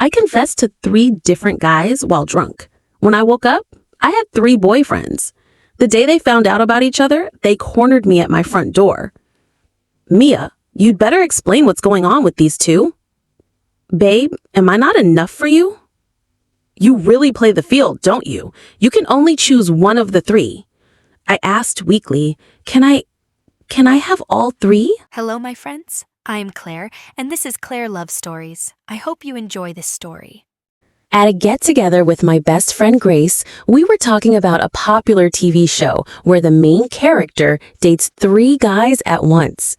I confessed to 3 different guys while drunk. When I woke up, I had 3 boyfriends. The day they found out about each other, they cornered me at my front door. Mia, you'd better explain what's going on with these 2. Babe, am I not enough for you? You really play the field, don't you? You can only choose one of the 3. I asked weakly, Can I have all 3? Hello, my friends. I'm Claire, and this is Claire Love Stories. I hope you enjoy this story. At a get-together with my best friend Grace, we were talking about a popular TV show where the main character dates 3 guys at once.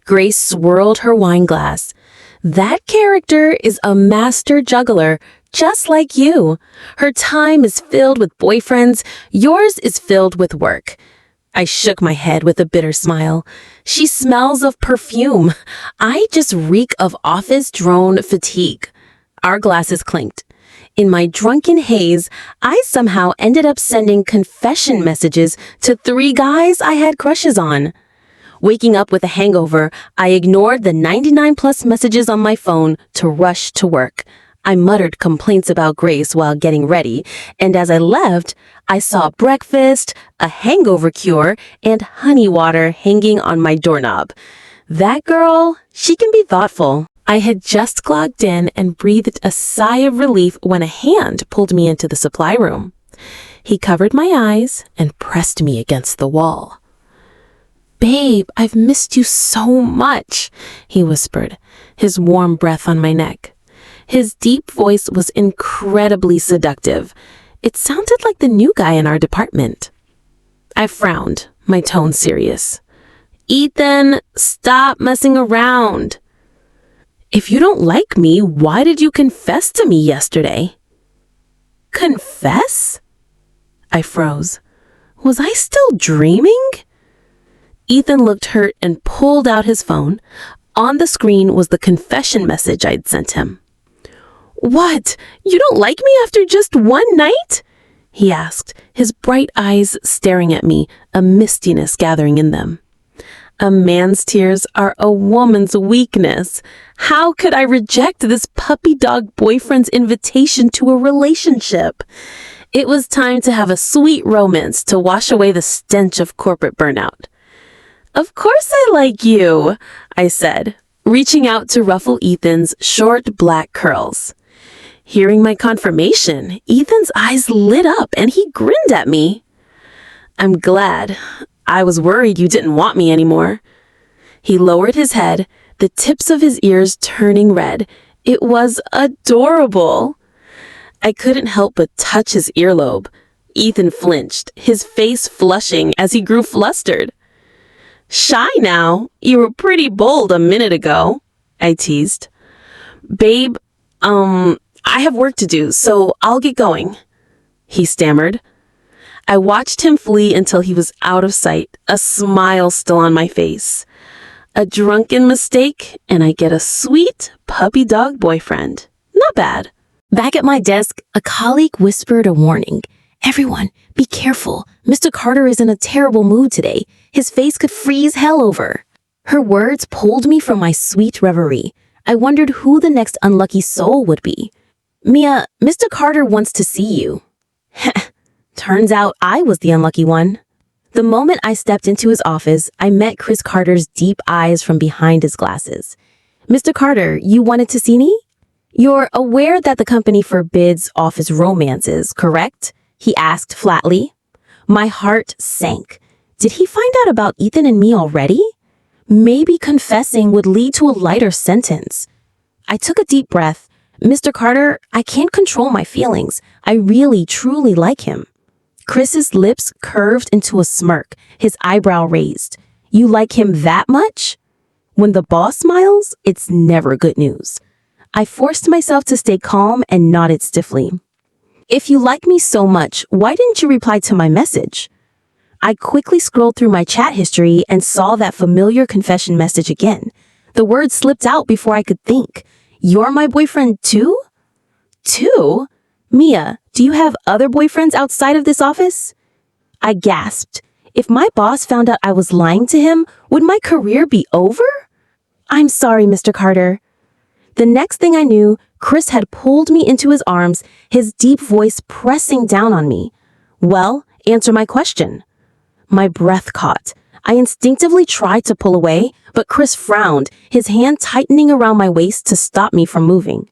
Grace swirled her wine glass. That character is a master juggler, just like you. Her time is filled with boyfriends, yours is filled with work. I shook my head with a bitter smile. She smells of perfume. I just reek of office drone fatigue. Our glasses clinked. In my drunken haze, I somehow ended up sending confession messages to 3 guys I had crushes on. Waking up with a hangover, I ignored the 99+ messages on my phone to rush to work. I muttered complaints about Grace while getting ready, and as I left, I saw breakfast, a hangover cure, and honey water hanging on my doorknob. That girl, she can be thoughtful. I had just clocked in and breathed a sigh of relief when a hand pulled me into the supply room. He covered my eyes and pressed me against the wall. Babe, I've missed you so much, he whispered, his warm breath on my neck. His deep voice was incredibly seductive. It sounded like the new guy in our department. I frowned, my tone serious. Ethan, stop messing around. If you don't like me, why did you confess to me yesterday? Confess? I froze. Was I still dreaming? Ethan looked hurt and pulled out his phone. On the screen was the confession message I'd sent him. What? You don't like me after just one night? He asked, his bright eyes staring at me, a mistiness gathering in them. A man's tears are a woman's weakness. How could I reject this puppy dog boyfriend's invitation to a relationship? It was time to have a sweet romance to wash away the stench of corporate burnout. Of course I like you, I said, reaching out to ruffle Ethan's short black curls. Hearing my confirmation, Ethan's eyes lit up and he grinned at me. I'm glad. I was worried you didn't want me anymore. He lowered his head, the tips of his ears turning red. It was adorable. I couldn't help but touch his earlobe. Ethan flinched, his face flushing as he grew flustered. Shy now. You were pretty bold a minute ago, I teased. Babe, I have work to do, so I'll get going, he stammered. I watched him flee until he was out of sight, a smile still on my face. A drunken mistake, and I get a sweet puppy dog boyfriend. Not bad. Back at my desk, a colleague whispered a warning. Everyone, be careful. Mr. Carter is in a terrible mood today. His face could freeze hell over. Her words pulled me from my sweet reverie. I wondered who the next unlucky soul would be. Mia, Mr. Carter wants to see you. Turns out I was the unlucky one. The moment I stepped into his office, I met Chris Carter's deep eyes from behind his glasses. Mr. Carter, you wanted to see me? You're aware that the company forbids office romances, correct? He asked flatly. My heart sank. Did he find out about Ethan and me already? Maybe confessing would lead to a lighter sentence. I took a deep breath. Mr. Carter, I can't control my feelings. I really, truly like him. Chris's lips curved into a smirk, his eyebrow raised. You like him that much? When the boss smiles, it's never good news. I forced myself to stay calm and nodded stiffly. If you like me so much, why didn't you reply to my message? I quickly scrolled through my chat history and saw that familiar confession message again. The words slipped out before I could think. You're my boyfriend too? Two? Mia, do you have other boyfriends outside of this office? I gasped. If my boss found out I was lying to him, would my career be over? I'm sorry, Mr. Carter. The next thing I knew, Chris had pulled me into his arms, his deep voice pressing down on me. Well, answer my question. My breath caught. I instinctively tried to pull away, but Chris frowned, his hand tightening around my waist to stop me from moving.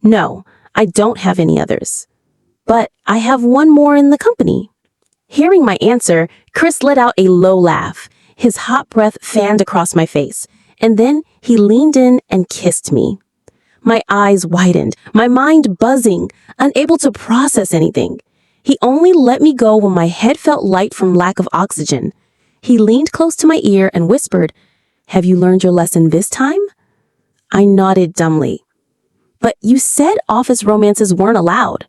No, I don't have any others. But I have one more in the company. Hearing my answer, Chris let out a low laugh. His hot breath fanned across my face, and then he leaned in and kissed me. My eyes widened, my mind buzzing, unable to process anything. He only let me go when my head felt light from lack of oxygen. He leaned close to my ear and whispered, "Have you learned your lesson this time?" I nodded dumbly. "But you said office romances weren't allowed."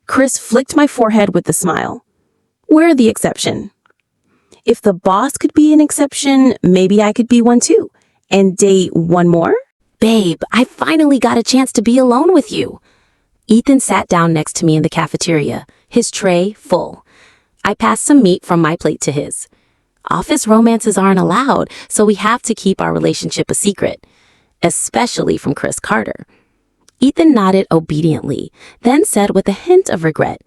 Chris flicked my forehead with a smile. "We're the exception. If the boss could be an exception, maybe I could be one too. And date one more?" "Babe, I finally got a chance to be alone with you." Ethan sat down next to me in the cafeteria, his tray full. I passed some meat from my plate to his. Office romances aren't allowed, so we have to keep our relationship a secret, especially from Chris Carter. Ethan nodded obediently, then said with a hint of regret,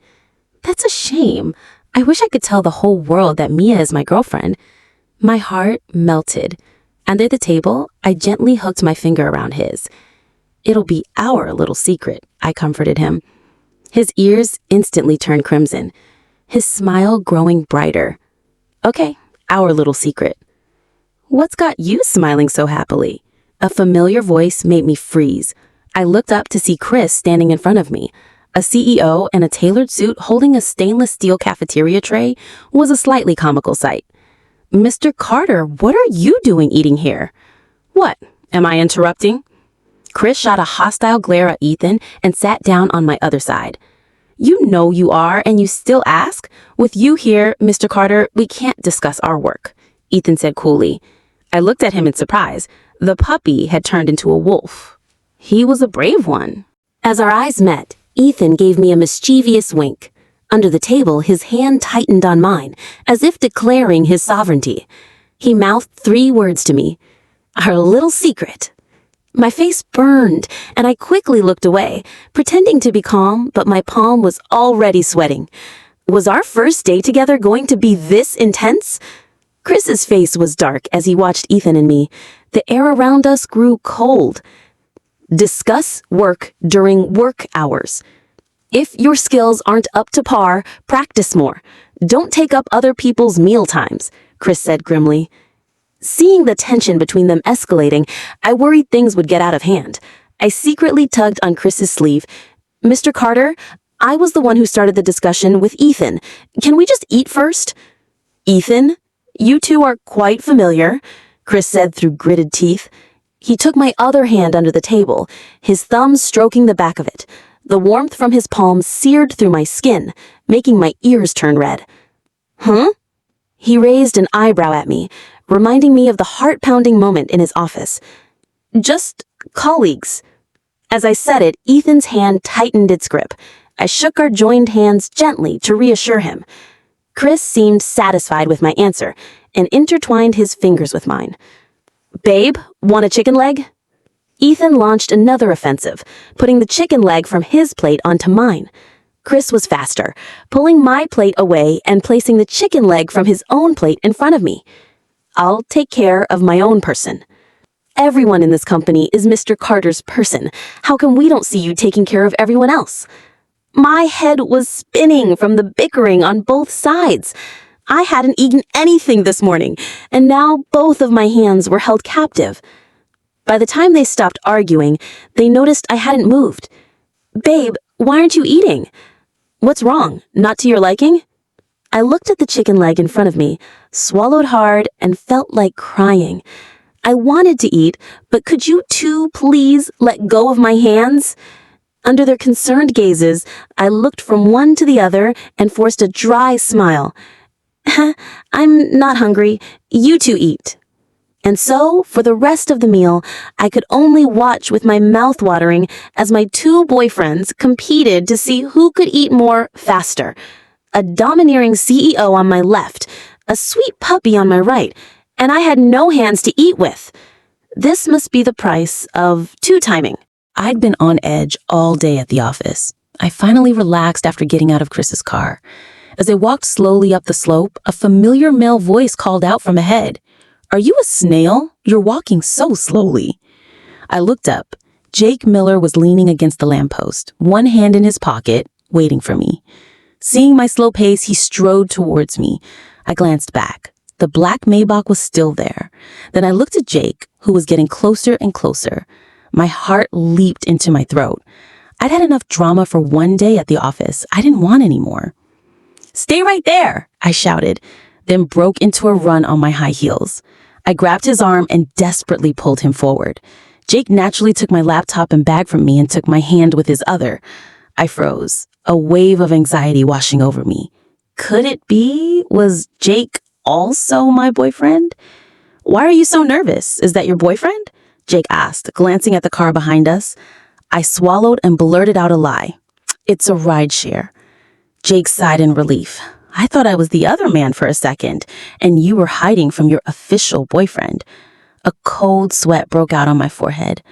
"That's a shame. I wish I could tell the whole world that Mia is my girlfriend." My heart melted. Under the table, I gently hooked my finger around his. "It'll be our little secret," I comforted him. His ears instantly turned crimson, his smile growing brighter. "Okay, our little secret." "What's got you smiling so happily?" A familiar voice made me freeze. I looked up to see Chris standing in front of me. A CEO in a tailored suit holding a stainless steel cafeteria tray was a slightly comical sight. "Mr. Carter, what are you doing eating here?" "What? Am I interrupting?" Chris shot a hostile glare at Ethan and sat down on my other side. "You know you are, and you still ask? With you here, Mr. Carter, we can't discuss our work," Ethan said coolly. I looked at him in surprise. The puppy had turned into a wolf. He was a brave one. As our eyes met, Ethan gave me a mischievous wink. Under the table, his hand tightened on mine, as if declaring his sovereignty. He mouthed 3 words to me. "Our little secret." My face burned, and I quickly looked away, pretending to be calm, but my palm was already sweating. Was our first day together going to be this intense? Chris's face was dark as he watched Ethan and me. The air around us grew cold. "Discuss work during work hours. If your skills aren't up to par, practice more. Don't take up other people's meal times," Chris said grimly. Seeing the tension between them escalating, I worried things would get out of hand. I secretly tugged on Chris's sleeve. "Mr. Carter, I was the one who started the discussion with Ethan. Can we just eat first?" "Ethan? You two are quite familiar," Chris said through gritted teeth. He took my other hand under the table, his thumb stroking the back of it. The warmth from his palm seared through my skin, making my ears turn red. "Huh?" He raised an eyebrow at me, reminding me of the heart-pounding moment in his office. "Just colleagues." As I said it, Ethan's hand tightened its grip. I shook our joined hands gently to reassure him. Chris seemed satisfied with my answer and intertwined his fingers with mine. "Babe, want a chicken leg?" Ethan launched another offensive, putting the chicken leg from his plate onto mine. Chris was faster, pulling my plate away and placing the chicken leg from his own plate in front of me. "I'll take care of my own person." Everyone in this company is Mr. Carter's person. How come we don't see you taking care of everyone else? My head was spinning from the bickering on both sides. I hadn't eaten anything this morning, and now both of my hands were held captive. By the time they stopped arguing, they noticed I hadn't moved. "Babe, why aren't you eating?" "What's wrong? Not to your liking?" I looked at the chicken leg in front of me, swallowed hard, and felt like crying. I wanted to eat, but could you two please let go of my hands? Under their concerned gazes, I looked from one to the other and forced a dry smile. "I'm not hungry. You two eat." And so, for the rest of the meal, I could only watch with my mouth watering as my 2 boyfriends competed to see who could eat more faster. A domineering CEO on my left, a sweet puppy on my right, and I had no hands to eat with. This must be the price of 2 timing. I'd been on edge all day at the office. I finally relaxed after getting out of Chris's car. As I walked slowly up the slope, a familiar male voice called out from ahead. "Are you a snail? You're walking so slowly." I looked up. Jake Miller was leaning against the lamppost, one hand in his pocket, waiting for me. Seeing my slow pace, he strode towards me. I glanced back. The black Maybach was still there. Then I looked at Jake, who was getting closer and closer. My heart leaped into my throat. I'd had enough drama for one day at the office. I didn't want any more. "Stay right there," I shouted, then broke into a run on my high heels. I grabbed his arm and desperately pulled him forward. Jake naturally took my laptop and bag from me and took my hand with his other. I froze, a wave of anxiety washing over me. Could it be? Was Jake also my boyfriend? "Why are you so nervous? Is that your boyfriend?" Jake asked, glancing at the car behind us. I swallowed and blurted out a lie. "It's a rideshare." Jake sighed in relief. "I thought I was the other man for a second, and you were hiding from your official boyfriend." A cold sweat broke out on my forehead.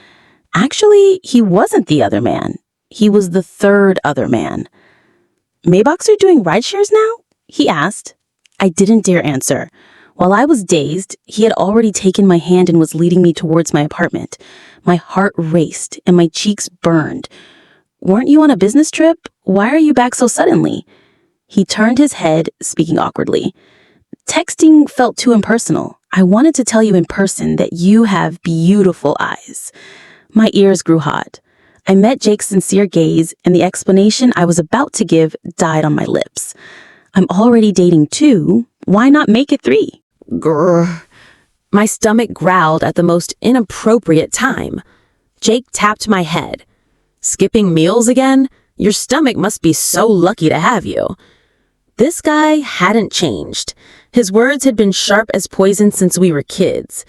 Actually, he wasn't the other man. He was the third other man. "Maybachs are doing rideshares now?" he asked. I didn't dare answer. While I was dazed, he had already taken my hand and was leading me towards my apartment. My heart raced and my cheeks burned. "Weren't you on a business trip? Why are you back so suddenly?" He turned his head, speaking awkwardly. "Texting felt too impersonal. I wanted to tell you in person that you have beautiful eyes." My ears grew hot. I met Jake's sincere gaze, and the explanation I was about to give died on my lips. "I'm already dating 2. Why not make it 3? Grr. My stomach growled at the most inappropriate time. Jake tapped my head. "Skipping meals again? Your stomach must be so lucky to have you." This guy hadn't changed. His words had been sharp as poison since we were kids.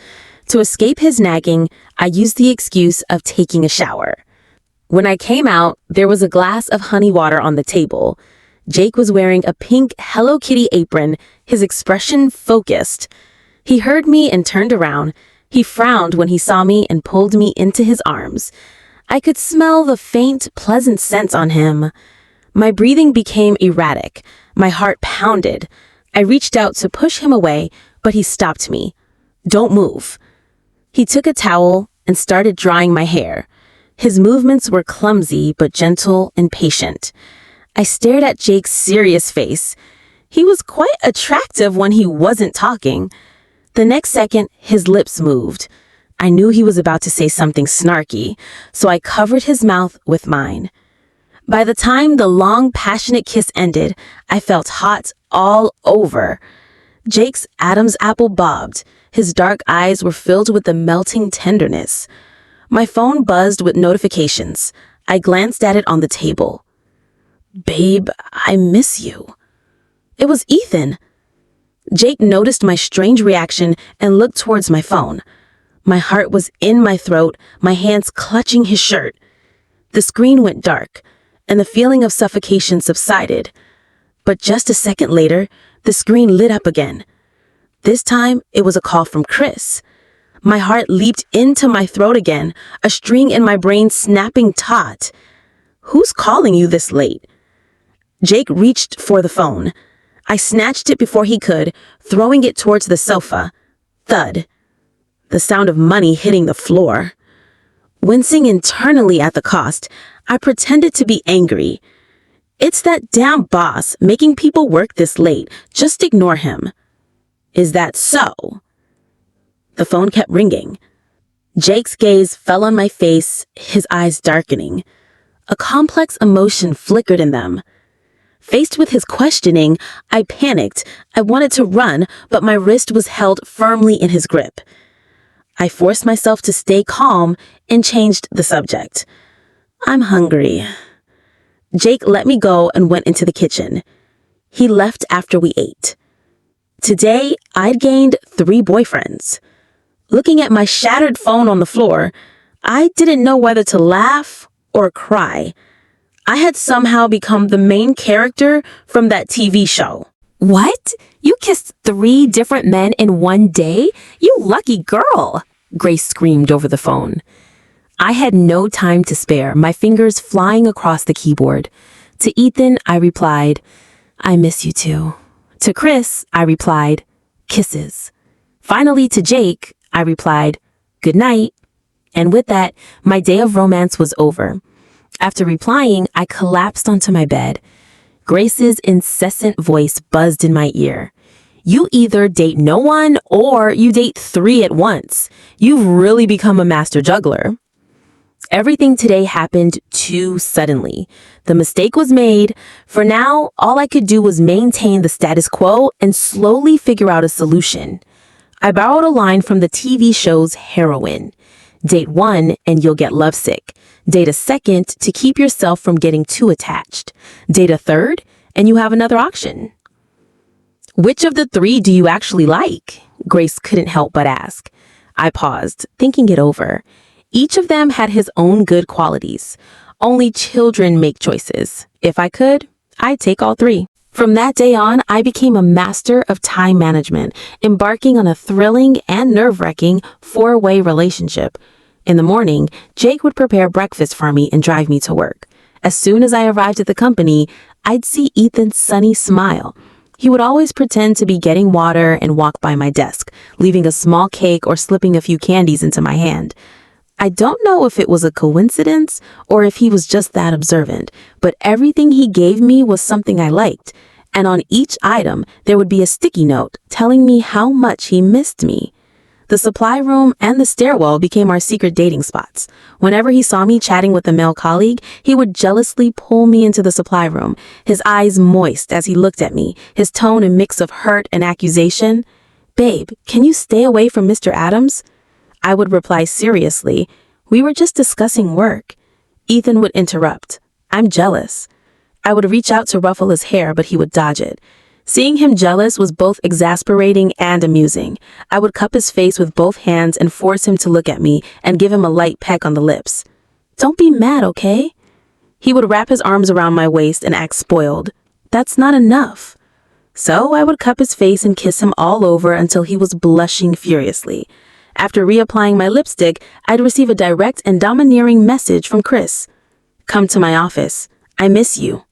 To escape his nagging, I used the excuse of taking a shower. When I came out, there was a glass of honey water on the table. Jake was wearing a pink Hello Kitty apron, his expression focused. He heard me and turned around. He frowned when he saw me and pulled me into his arms. I could smell the faint, pleasant scent on him. My breathing became erratic. My heart pounded. I reached out to push him away, but he stopped me. "Don't move." He took a towel and started drying my hair. His movements were clumsy but gentle and patient. I stared at Jake's serious face. He was quite attractive when he wasn't talking. The next second, his lips moved. I knew he was about to say something snarky, so I covered his mouth with mine. By the time the long, passionate kiss ended, I felt hot all over. Jake's Adam's apple bobbed. His dark eyes were filled with a melting tenderness. My phone buzzed with notifications. I glanced at it on the table. "Babe, I miss you." It was Ethan. Jake noticed my strange reaction and looked towards my phone. My heart was in my throat, my hands clutching his shirt. The screen went dark, and the feeling of suffocation subsided. But just a second later, the screen lit up again. This time, it was a call from Chris. My heart leaped into my throat again, a string in my brain snapping taut. "Who's calling you this late?" Jake reached for the phone. I snatched it before he could, throwing it towards the sofa. Thud. The sound of money hitting the floor. Wincing internally at the cost, I pretended to be angry. "It's that damn boss making people work this late. Just ignore him." "Is that so?" The phone kept ringing. Jake's gaze fell on my face, his eyes darkening. A complex emotion flickered in them. Faced with his questioning, I panicked. I wanted to run, but my wrist was held firmly in his grip. I forced myself to stay calm and changed the subject. "I'm hungry." Jake let me go and went into the kitchen. He left after we ate. Today, I'd gained 3 boyfriends. Looking at my shattered phone on the floor, I didn't know whether to laugh or cry. I had somehow become the main character from that TV show. "What? You kissed 3 different men in one day? You lucky girl," Grace screamed over the phone. I had no time to spare, my fingers flying across the keyboard. To Ethan, I replied, I miss you too. To Chris, I replied, kisses. Finally, to Jake, I replied, good night. And with that, my day of romance was over. After replying, I collapsed onto my bed. Grace's incessant voice buzzed in my ear. You either date no one or you date 3 at once. You've really become a master juggler. Everything today happened too suddenly. The mistake was made. For now, all I could do was maintain the status quo and slowly figure out a solution. I borrowed a line from the TV show's Heroine. Date 1 and you'll get lovesick. Date a 2nd to keep yourself from getting too attached. Date a 3rd and you have another option. Which of the 3 do you actually like? Grace couldn't help but ask. I paused, thinking it over. Each of them had his own good qualities. Only children make choices. If I could, I'd take all 3. From that day on, I became a master of time management, embarking on a thrilling and nerve-wracking 4-way relationship. In the morning, Jake would prepare breakfast for me and drive me to work. As soon as I arrived at the company, I'd see Ethan's sunny smile. He would always pretend to be getting water and walk by my desk, leaving a small cake or slipping a few candies into my hand. I don't know if it was a coincidence or if he was just that observant, but everything he gave me was something I liked, and on each item there would be a sticky note telling me how much he missed me. The supply room and the stairwell became our secret dating spots. Whenever he saw me chatting with a male colleague, he would jealously pull me into the supply room, his eyes moist as he looked at me, his tone a mix of hurt and accusation. Babe, can you stay away from Mr. Adams? I would reply seriously, we were just discussing work. Ethan would interrupt, I'm jealous. I would reach out to ruffle his hair, but he would dodge it. Seeing him jealous was both exasperating and amusing. I would cup his face with both hands and force him to look at me and give him a light peck on the lips. Don't be mad, okay? He would wrap his arms around my waist and act spoiled. That's not enough. So I would cup his face and kiss him all over until he was blushing furiously. After reapplying my lipstick, I'd receive a direct and domineering message from Chris. Come to my office. I miss you.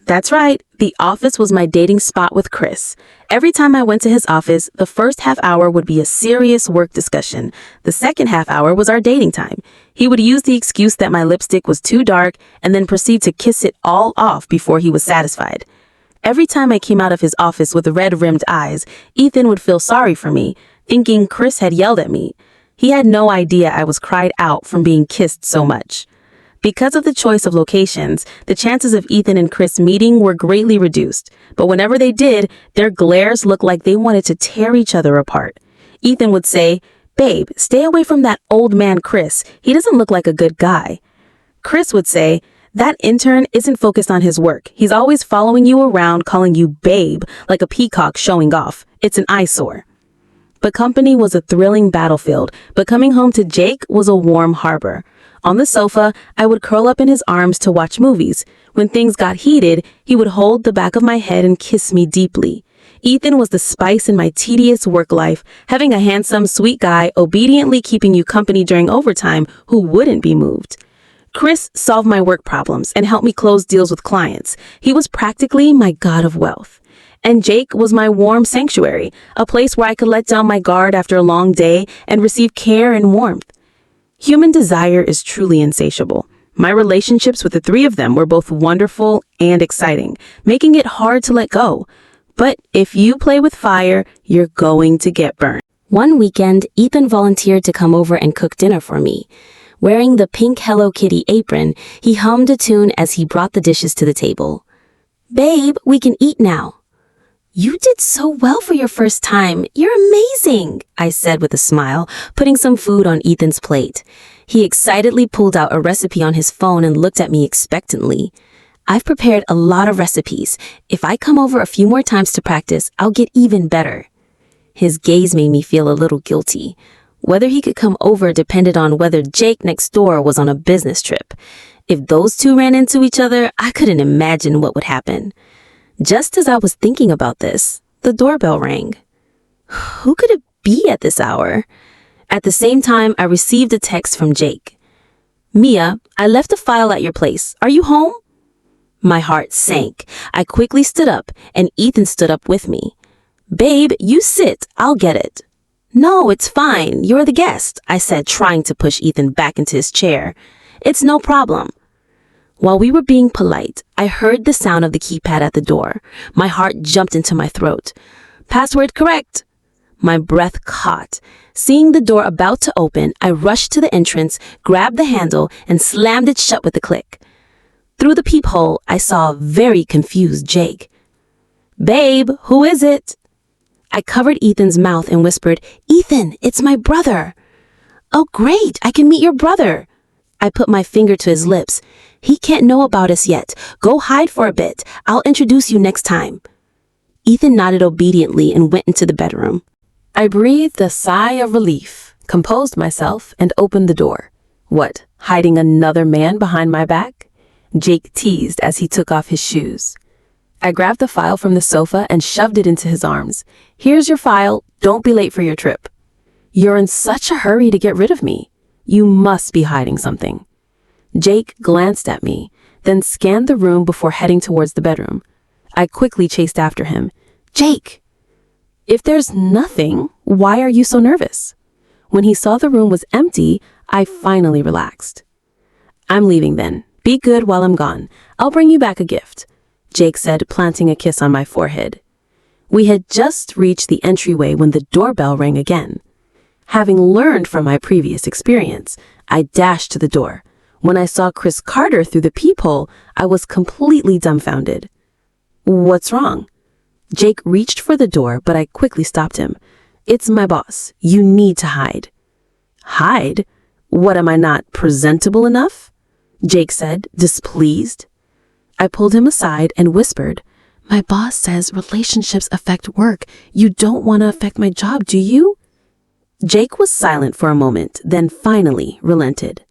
That's right, the office was my dating spot with Chris. Every time I went to his office, the first half hour would be a serious work discussion. The second half hour was our dating time. He would use the excuse that my lipstick was too dark and then proceed to kiss it all off before he was satisfied. Every time I came out of his office with red-rimmed eyes, Ethan would feel sorry for me, thinking Chris had yelled at me. He had no idea I was cried out from being kissed so much. Because of the choice of locations, the chances of Ethan and Chris meeting were greatly reduced, but whenever they did, their glares looked like they wanted to tear each other apart. Ethan would say, Babe, stay away from that old man Chris. He doesn't look like a good guy. Chris would say, that intern isn't focused on his work. He's always following you around, calling you babe, like a peacock showing off. It's an eyesore. But company was a thrilling battlefield, but coming home to Jake was a warm harbor. On the sofa, I would curl up in his arms to watch movies. When things got heated, he would hold the back of my head and kiss me deeply. Ethan was the spice in my tedious work life, having a handsome, sweet guy obediently keeping you company during overtime who wouldn't be moved. Chris solved my work problems and helped me close deals with clients. He was practically my god of wealth. And Jake was my warm sanctuary, a place where I could let down my guard after a long day and receive care and warmth. Human desire is truly insatiable. My relationships with the 3 of them were both wonderful and exciting, making it hard to let go. But if you play with fire, you're going to get burned. One weekend, Ethan volunteered to come over and cook dinner for me. Wearing the pink Hello Kitty apron, he hummed a tune as he brought the dishes to the table. Babe, we can eat now. You did so well for your first time. You're amazing, I said with a smile, putting some food on Ethan's plate. He excitedly pulled out a recipe on his phone and looked at me expectantly. I've prepared a lot of recipes. If I come over a few more times to practice, I'll get even better. His gaze made me feel a little guilty. Whether he could come over depended on whether Jake next door was on a business trip. If those 2 ran into each other, I couldn't imagine what would happen. Just as I was thinking about this, the doorbell rang. Who could it be at this hour? At the same time, I received a text from Jake. Mia, I left a file at your place. Are you home? My heart sank. I quickly stood up, and Ethan stood up with me. Babe, you sit. I'll get it. No, it's fine. You're the guest, I said, trying to push Ethan back into his chair. It's no problem. While we were being polite, I heard the sound of the keypad at the door. My heart jumped into my throat. Password correct. My breath caught. Seeing the door about to open, I rushed to the entrance, grabbed the handle, and slammed it shut with a click. Through the peephole, I saw a very confused Jake. Babe, who is it? I covered Ethan's mouth and whispered, Ethan, it's my brother. Oh, great, I can meet your brother. I put my finger to his lips. He can't know about us yet. Go hide for a bit. I'll introduce you next time. Ethan nodded obediently and went into the bedroom. I breathed a sigh of relief, composed myself, and opened the door. What, hiding another man behind my back? Jake teased as he took off his shoes. I grabbed the file from the sofa and shoved it into his arms. Here's your file. Don't be late for your trip. You're in such a hurry to get rid of me. You must be hiding something. Jake glanced at me, then scanned the room before heading towards the bedroom. I quickly chased after him. Jake! If there's nothing, why are you so nervous? When he saw the room was empty, I finally relaxed. I'm leaving then. Be good while I'm gone. I'll bring you back a gift, Jake said, planting a kiss on my forehead. We had just reached the entryway when the doorbell rang again. Having learned from my previous experience, I dashed to the door. When I saw Chris Carter through the peephole, I was completely dumbfounded. What's wrong? Jake reached for the door, but I quickly stopped him. It's my boss. You need to hide. Hide? What, am I not presentable enough? Jake said, displeased. I pulled him aside and whispered, My boss says relationships affect work. You don't want to affect my job, do you? Jake was silent for a moment, then finally relented.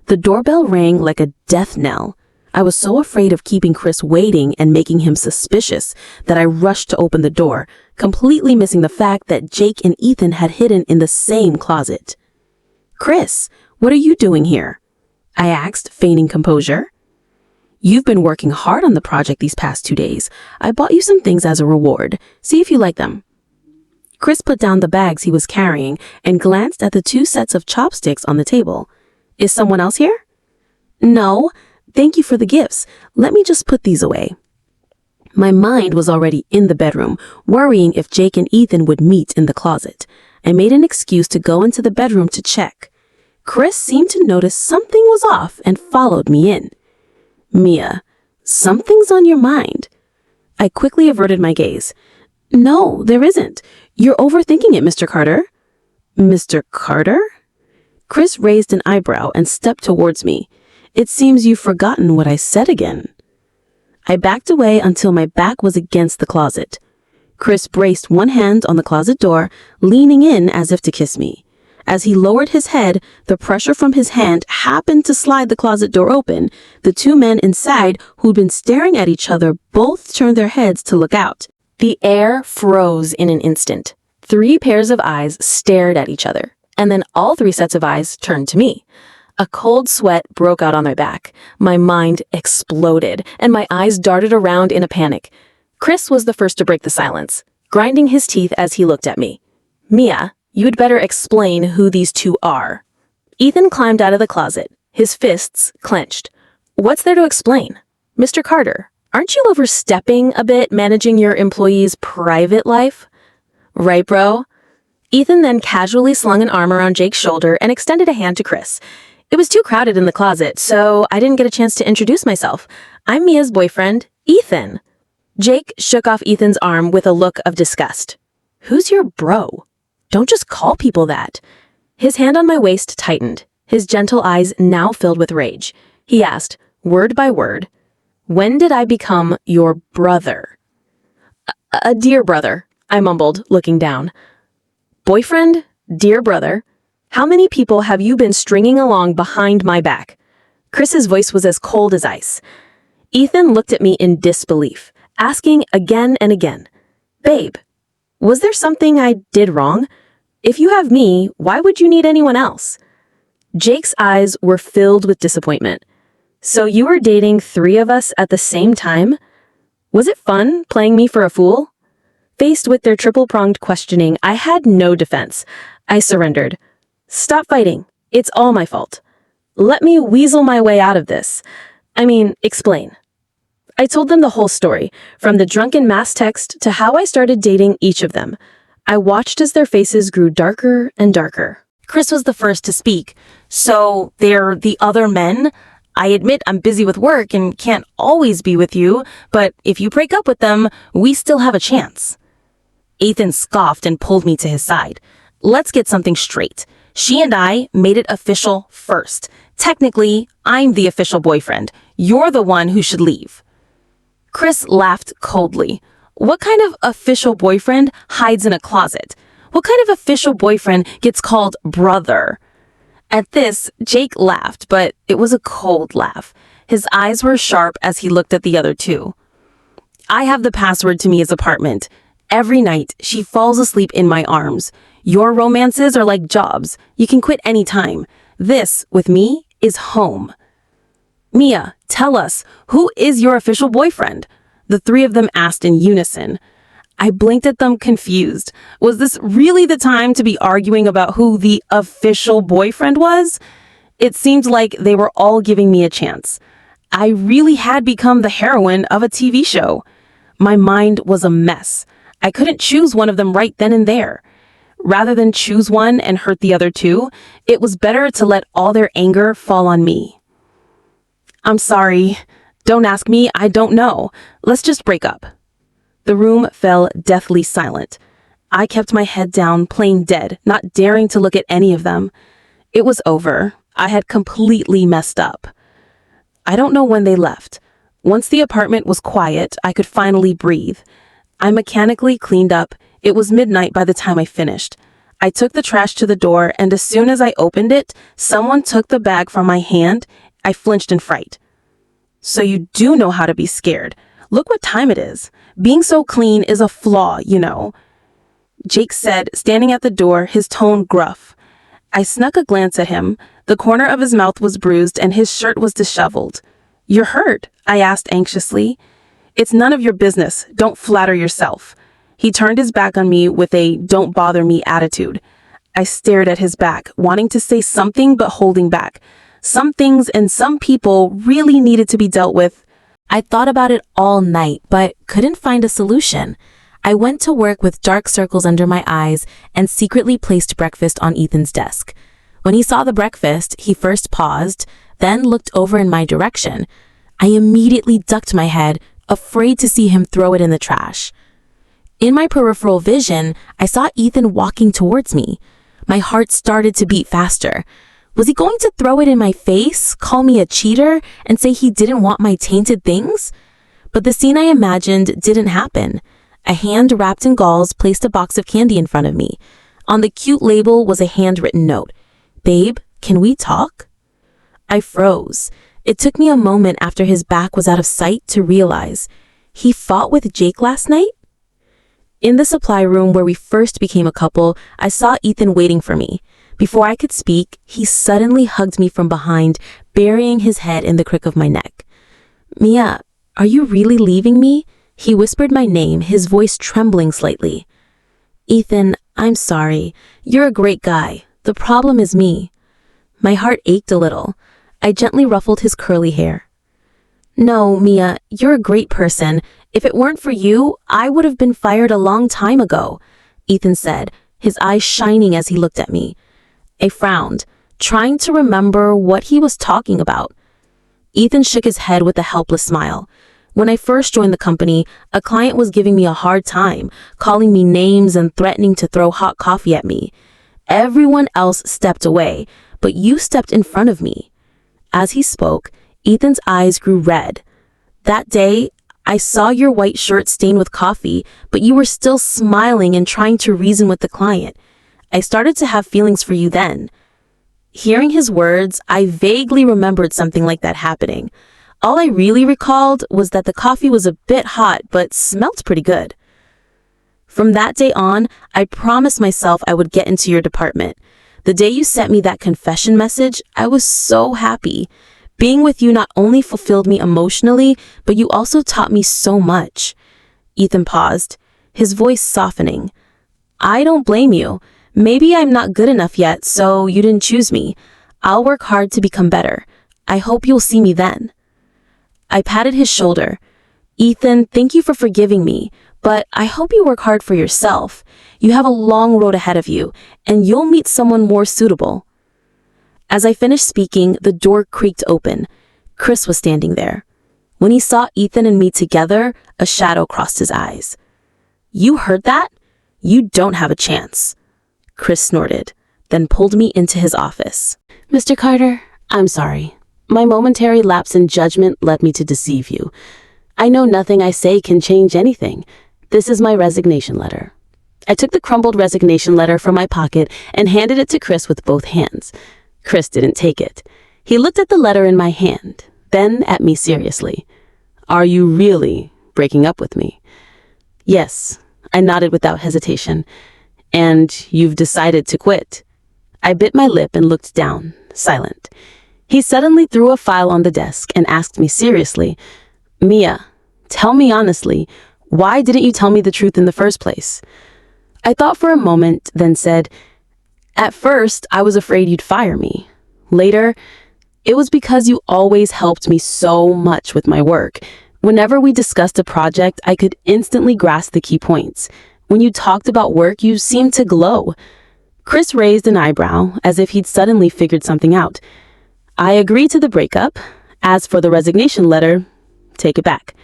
The doorbell rang like a death knell. I was so afraid of keeping Chris waiting and making him suspicious that I rushed to open the door, completely missing the fact that Jake and Ethan had hidden in the same closet. Chris, what are you doing here? I asked, feigning composure. You've been working hard on the project these past 2 days. I bought you some things as a reward. See if you like them. Chris put down the bags he was carrying and glanced at the 2 sets of chopsticks on the table. Is someone else here? No. Thank you for the gifts. Let me just put these away. My mind was already in the bedroom, worrying if Jake and Ethan would meet in the closet. I made an excuse to go into the bedroom to check. Chris seemed to notice something was off and followed me in. Mia, something's on your mind. I quickly averted my gaze. No, there isn't. You're overthinking it, Mr. Carter. Mr. Carter? Chris raised an eyebrow and stepped towards me. It seems you've forgotten what I said again. I backed away until my back was against the closet. Chris braced one hand on the closet door, leaning in as if to kiss me. As he lowered his head, the pressure from his hand happened to slide the closet door open. The 2 men inside, who'd been staring at each other, both turned their heads to look out. The air froze in an instant. 3 pairs of eyes stared at each other, and then all 3 sets of eyes turned to me. A cold sweat broke out on my back. My mind exploded, and my eyes darted around in a panic. Chris was the first to break the silence, grinding his teeth as he looked at me. Mia, you'd better explain who these 2 are. Ethan climbed out of the closet, his fists clenched. What's there to explain? Mr. Carter, aren't you overstepping a bit managing your employee's private life? Right, bro? Ethan then casually slung an arm around Jake's shoulder and extended a hand to Chris. It was too crowded in the closet, so I didn't get a chance to introduce myself. I'm Mia's boyfriend, Ethan. Jake shook off Ethan's arm with a look of disgust. Who's your bro? Don't just call people that. His hand on my waist tightened, his gentle eyes now filled with rage. He asked, word by word, when did I become your brother? A dear brother, I mumbled, looking down. Boyfriend? Dear brother? How many people have you been stringing along behind my back? Chris's voice was as cold as ice. Ethan looked at me in disbelief, asking again and again, Babe, was there something I did wrong? If you have me, why would you need anyone else? Jake's eyes were filled with disappointment. So you were dating 3 of us at the same time? Was it fun playing me for a fool? Faced with their triple-pronged questioning, I had no defense. I surrendered. Stop fighting. It's all my fault. Let me weasel my way out of this. Explain. I told them the whole story, from the drunken mass text to how I started dating each of them. I watched as their faces grew darker and darker. Chris was the first to speak. So they're the other men? I admit I'm busy with work and can't always be with you, but if you break up with them, we still have a chance. Ethan scoffed and pulled me to his side. Let's get something straight. She and I made it official first. Technically, I'm the official boyfriend. You're the one who should leave. Chris laughed coldly. What kind of official boyfriend hides in a closet? What kind of official boyfriend gets called brother? At this, Jake laughed, but it was a cold laugh. His eyes were sharp as he looked at the other two. I have the password to Mia's apartment. Every night, she falls asleep in my arms. Your romances are like jobs. You can quit any time. This, with me, is home. Mia, tell us, who is your official boyfriend? The 3 of them asked in unison. I blinked at them confused. Was this really the time to be arguing about who the official boyfriend was? It seemed like they were all giving me a chance. I really had become the heroine of a TV show. My mind was a mess. I couldn't choose one of them right then and there. Rather than choose one and hurt the other 2, it was better to let all their anger fall on me. I'm sorry. Don't ask me. I don't know. Let's just break up. The room fell deathly silent. I kept my head down, playing dead, not daring to look at any of them. It was over. I had completely messed up. I don't know when they left. Once the apartment was quiet, I could finally breathe. I mechanically cleaned up. It was midnight by the time I finished. I took the trash to the door, and as soon as I opened it, someone took the bag from my hand. I flinched in fright. So you do know how to be scared. Look what time it is. Being so clean is a flaw, you know. Jake said, standing at the door, his tone gruff. I snuck a glance at him. The corner of his mouth was bruised and his shirt was disheveled. You're hurt? I asked anxiously. It's none of your business. Don't flatter yourself. He turned his back on me with a don't bother me attitude. I stared at his back, wanting to say something but holding back. Some things and some people really needed to be dealt with. I thought about it all night, but couldn't find a solution. I went to work with dark circles under my eyes and secretly placed breakfast on Ethan's desk. When he saw the breakfast, he first paused, then looked over in my direction. I immediately ducked my head, afraid to see him throw it in the trash. In my peripheral vision, I saw Ethan walking towards me. My heart started to beat faster. Was he going to throw it in my face, call me a cheater, and say he didn't want my tainted things? But the scene I imagined didn't happen. A hand wrapped in gauze placed a box of candy in front of me. On the cute label was a handwritten note. Babe, can we talk? I froze. It took me a moment after his back was out of sight to realize. He fought with Jake last night? In the supply room where we first became a couple, I saw Ethan waiting for me. Before I could speak, he suddenly hugged me from behind, burying his head in the crick of my neck. Mia, are you really leaving me? He whispered my name, his voice trembling slightly. Ethan, I'm sorry. You're a great guy. The problem is me. My heart ached a little. I gently ruffled his curly hair. No, Mia, you're a great person. If it weren't for you, I would have been fired a long time ago, Ethan said, his eyes shining as he looked at me. I frowned, trying to remember what he was talking about. Ethan shook his head with a helpless smile. When I first joined the company, a client was giving me a hard time, calling me names and threatening to throw hot coffee at me. Everyone else stepped away, but you stepped in front of me. As he spoke, Ethan's eyes grew red. That day, I saw your white shirt stained with coffee, but you were still smiling and trying to reason with the client. I started to have feelings for you then. Hearing his words, I vaguely remembered something like that happening. All I really recalled was that the coffee was a bit hot, but smelt pretty good. From that day on, I promised myself I would get into your department. The day you sent me that confession message, I was so happy. Being with you not only fulfilled me emotionally, but you also taught me so much." Ethan paused, his voice softening. "I don't blame you. Maybe I'm not good enough yet, so you didn't choose me. I'll work hard to become better. I hope you'll see me then." I patted his shoulder. "Ethan, thank you for forgiving me, but I hope you work hard for yourself. You have a long road ahead of you, and you'll meet someone more suitable." As I finished speaking, the door creaked open. Chris was standing there. When he saw Ethan and me together, a shadow crossed his eyes. "You heard that? You don't have a chance." Chris snorted, then pulled me into his office. "Mr. Carter, I'm sorry. My momentary lapse in judgment led me to deceive you. I know nothing I say can change anything. This is my resignation letter." I took the crumbled resignation letter from my pocket and handed it to Chris with both hands. Chris didn't take it. He looked at the letter in my hand, then at me seriously. "Are you really breaking up with me?" "Yes," I nodded without hesitation. "And you've decided to quit?" I bit my lip and looked down, silent. He suddenly threw a file on the desk and asked me seriously, "Mia, tell me honestly, why didn't you tell me the truth in the first place?" I thought for a moment, then said, "At first, I was afraid you'd fire me. Later, it was because you always helped me so much with my work. Whenever we discussed a project, I could instantly grasp the key points. When you talked about work, you seemed to glow." Chris raised an eyebrow, as if he'd suddenly figured something out. "I agree to the breakup. As for the resignation letter, take it back."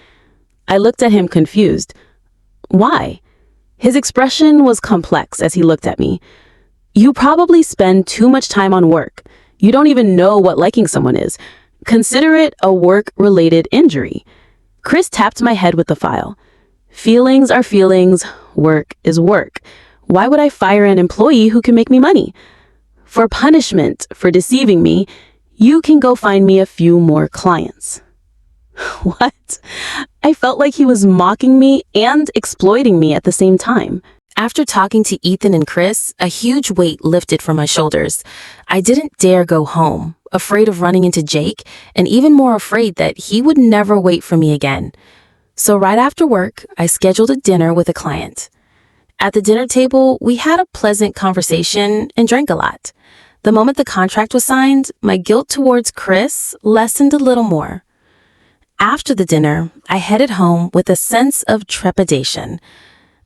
I looked at him confused. "Why?" His expression was complex as he looked at me. "You probably spend too much time on work. You don't even know what liking someone is. Consider it a work-related injury." Chris tapped my head with the file. "Feelings are feelings. Work is work. Why would I fire an employee who can make me money? For punishment for deceiving me, you can go find me a few more clients." What? I felt like he was mocking me and exploiting me at the same time. After talking to Ethan and Chris, a huge weight lifted from my shoulders. I didn't dare go home, afraid of running into Jake, and even more afraid that he would never wait for me again. So right after work, I scheduled a dinner with a client. At the dinner table, we had a pleasant conversation and drank a lot. The moment the contract was signed, my guilt towards Chris lessened a little more. After the dinner, I headed home with a sense of trepidation.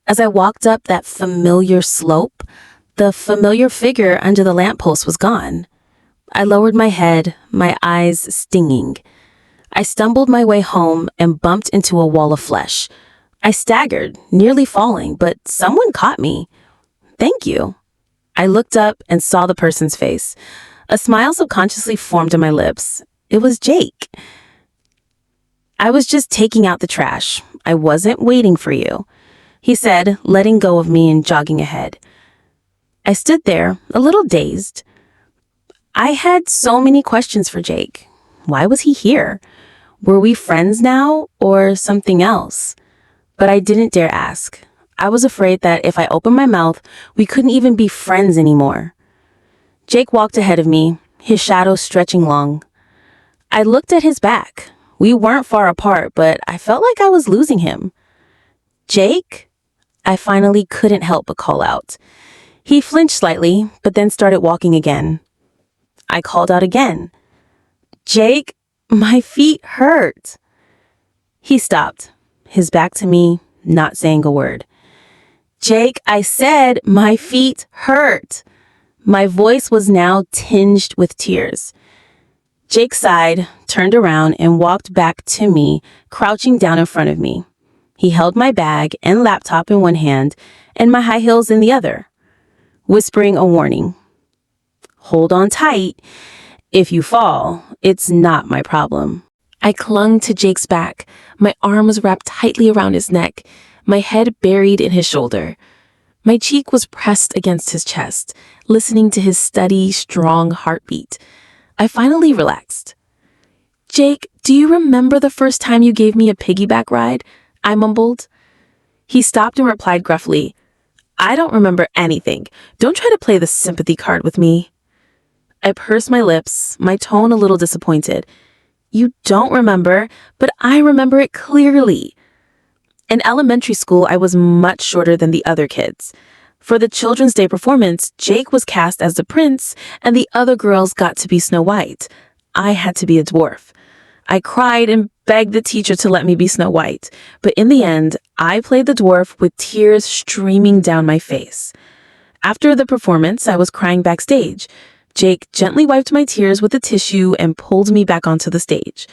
As I walked up that familiar slope, the familiar figure under the lamppost was gone. I lowered my head, my eyes stinging. I stumbled my way home and bumped into a wall of flesh. I staggered, nearly falling, but someone caught me. "Thank you." I looked up and saw the person's face. A smile subconsciously formed on my lips. It was Jake. "I was just taking out the trash. I wasn't waiting for you," he said, letting go of me and jogging ahead. I stood there, a little dazed. I had so many questions for Jake. Why was he here? Were we friends now or something else? But I didn't dare ask. I was afraid that if I opened my mouth, we couldn't even be friends anymore. Jake walked ahead of me, his shadow stretching long. I looked at his back. We weren't far apart, but I felt like I was losing him. "Jake?" I finally couldn't help but call out. He flinched slightly, but then started walking again. I called out again. "Jake, my feet hurt." He stopped, his back to me, not saying a word. "Jake, I said my feet hurt." My voice was now tinged with tears. Jake sighed, turned around, and walked back to me, crouching down in front of me. He held my bag and laptop in one hand and my high heels in the other, whispering a warning. "Hold on tight. If you fall, it's not my problem." I clung to Jake's back, my arms wrapped tightly around his neck, my head buried in his shoulder. My cheek was pressed against his chest, listening to his steady, strong heartbeat. I finally relaxed. "Jake, do you remember the first time you gave me a piggyback ride?" I mumbled. He stopped and replied gruffly, "I don't remember anything. Don't try to play the sympathy card with me." I pursed my lips, my tone a little disappointed. You don't remember, but I remember it clearly. In elementary school, I was much shorter than the other kids. For the Children's Day performance, Jake was cast as the prince, and the other girls got to be Snow White. I had to be a dwarf. I cried and begged the teacher to let me be Snow White, but in the end, I played the dwarf with tears streaming down my face. After the performance, I was crying backstage. Jake gently wiped my tears with a tissue and pulled me back onto the stage.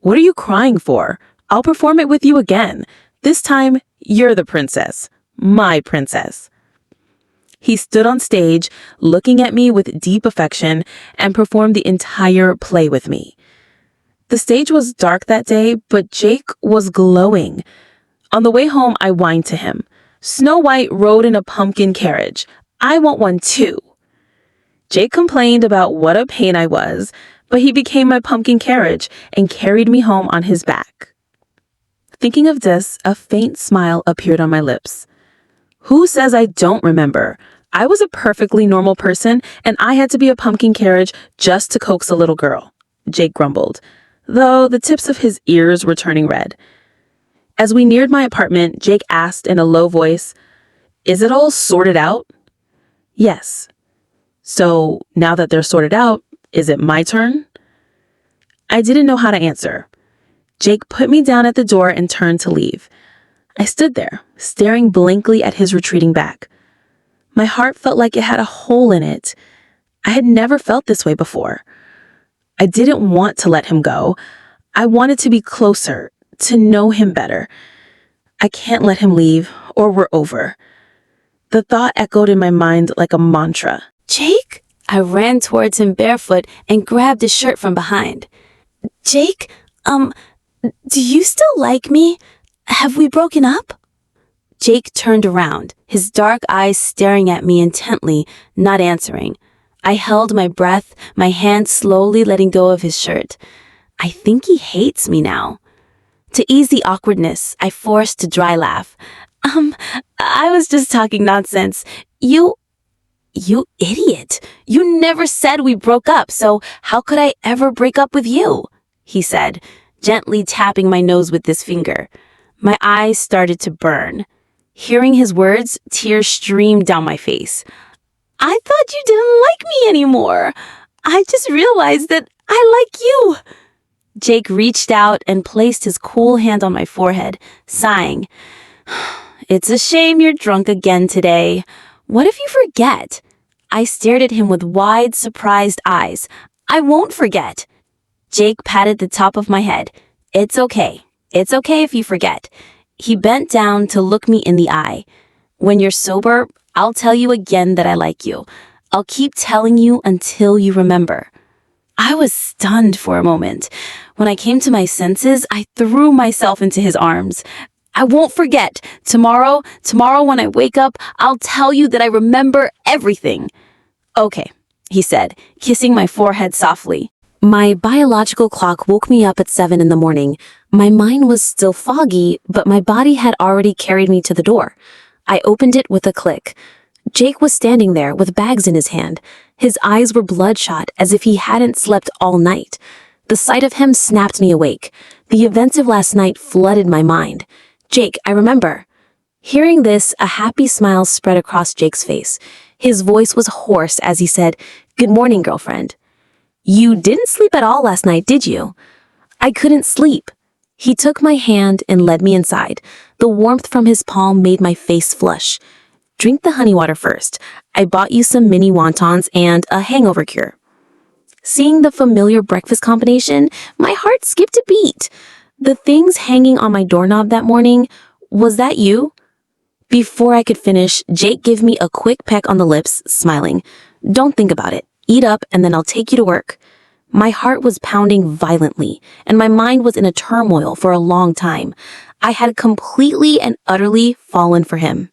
What are you crying for? I'll perform it with you again. This time, you're the princess. My princess. He stood on stage, looking at me with deep affection, and performed the entire play with me. The stage was dark that day, but Jake was glowing. On the way home, I whined to him. Snow White rode in a pumpkin carriage. I want one too. Jake complained about what a pain I was, but he became my pumpkin carriage and carried me home on his back. Thinking of this, a faint smile appeared on my lips. Who says I don't remember? I was a perfectly normal person, and I had to be a pumpkin carriage just to coax a little girl, Jake grumbled, though the tips of his ears were turning red. As we neared my apartment, Jake asked in a low voice, Is it all sorted out? Yes. So now that they're sorted out, is it my turn? I didn't know how to answer. Jake put me down at the door and turned to leave. I stood there, staring blankly at his retreating back. My heart felt like it had a hole in it. I had never felt this way before. I didn't want to let him go. I wanted to be closer, to know him better. I can't let him leave, or we're over. The thought echoed in my mind like a mantra. Jake? I ran towards him barefoot and grabbed his shirt from behind. Jake, do you still like me? Have we broken up? Jake turned around, his dark eyes staring at me intently, not answering. I held my breath, my hand slowly letting go of his shirt. I think he hates me now. To ease the awkwardness, I forced a dry laugh. I was just talking nonsense. You idiot. You never said we broke up, so how could I ever break up with you? He said, gently tapping my nose with his finger. My eyes started to burn. Hearing his words, tears streamed down my face. I thought you didn't like me anymore. I just realized that I like you. Jake reached out and placed his cool hand on my forehead, sighing. It's a shame you're drunk again today. What if you forget? I stared at him with wide, surprised eyes. I won't forget. Jake patted the top of my head. It's okay. It's okay if you forget. He bent down to look me in the eye. When you're sober, I'll tell you again that I like you. I'll keep telling you until you remember. I was stunned for a moment. When I came to my senses, I threw myself into his arms. I won't forget. Tomorrow when I wake up, I'll tell you that I remember everything. Okay, he said, kissing my forehead softly. My biological clock woke me up at 7 in the morning. My mind was still foggy, but my body had already carried me to the door. I opened it with a click. Jake was standing there with bags in his hand. His eyes were bloodshot as if he hadn't slept all night. The sight of him snapped me awake. The events of last night flooded my mind. Jake, I remember. Hearing this, a happy smile spread across Jake's face. His voice was hoarse as he said, Good morning, girlfriend. You didn't sleep at all last night, did you? I couldn't sleep. He took my hand and led me inside. The warmth from his palm made my face flush. Drink the honey water first. I bought you some mini wontons and a hangover cure. Seeing the familiar breakfast combination, my heart skipped a beat. The things hanging on my doorknob that morning, was that you? Before I could finish, Jake gave me a quick peck on the lips, smiling. Don't think about it. Eat up and then I'll take you to work. My heart was pounding violently, and my mind was in a turmoil for a long time. I had completely and utterly fallen for him.